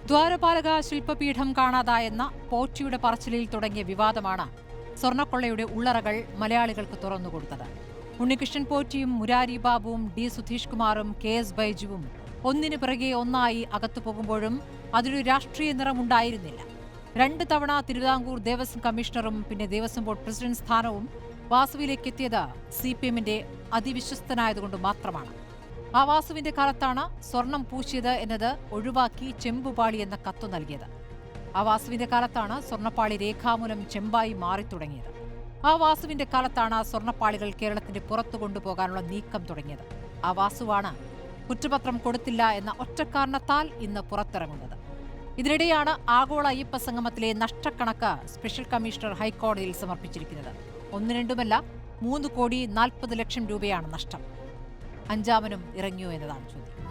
ദ്വാരപാലക ശില്പപീഠം കാണാതായെന്ന പോറ്റിയുടെ പറച്ചിലിൽ തുടങ്ങിയ വിവാദമാണ് സ്വർണ്ണക്കൊള്ളയുടെ ഉള്ളറകൾ മലയാളികൾക്ക് തുറന്നുകൊടുത്തത്. ഉണ്ണികൃഷ്ണൻ പോറ്റിയും മുരാരി ബാബുവും ഡി സുധീഷ് കുമാറും കെ എസ് ബൈജുവും ഒന്നിനു പിറകെ ഒന്നായി അകത്തു പോകുമ്പോഴും അതിനൊരു രാഷ്ട്രീയ നിറമുണ്ടായിരുന്നില്ല. 2 തവണ തിരുവിതാംകൂർ ദേവസ്വം കമ്മീഷണറും പിന്നെ ദേവസ്വം ബോർഡ് പ്രസിഡന്റ് സ്ഥാനവും വാസുവിലേക്ക് എത്തിയത് CPM-ന്റെ അതിവിശ്വസ്തനായതുകൊണ്ട് മാത്രമാണ്. ആ വാസുവിന്റെ കാലത്താണ് സ്വർണം പൂശിയത് എന്നത് ഒഴിവാക്കി ചെമ്പുപാളി എന്ന കത്തു നൽകിയത്. ആ വാസുവിന്റെ കാലത്താണ് സ്വർണ്ണപ്പാളി രേഖാമൂലം ചെമ്പായി മാറിത്തുടങ്ങിയത്. ആ വാസുവിന്റെ കാലത്താണ് സ്വർണ്ണപ്പാളികൾ കേരളത്തിന്റെ പുറത്തു കൊണ്ടുപോകാനുള്ള നീക്കം തുടങ്ങിയത്. ആ വാസുവാണ് കുറ്റപത്രം കൊടുത്തില്ല എന്ന ഒറ്റക്കാരണത്താൽ ഇന്ന് പുറത്തിറങ്ങുന്നത്. ഇതിനിടെയാണ് ആഗോള അയ്യപ്പ സംഗമത്തിലെ നഷ്ടക്കണക്ക് സ്പെഷ്യൽ കമ്മീഷണർ ഹൈക്കോടതിയിൽ സമർപ്പിച്ചിരിക്കുന്നത്. 1-2മല്ല 3,40,00,000 രൂപയാണ് നഷ്ടം. അഞ്ചാമനും ഇറങ്ങിയോ എന്നതാണ് ചോദ്യം.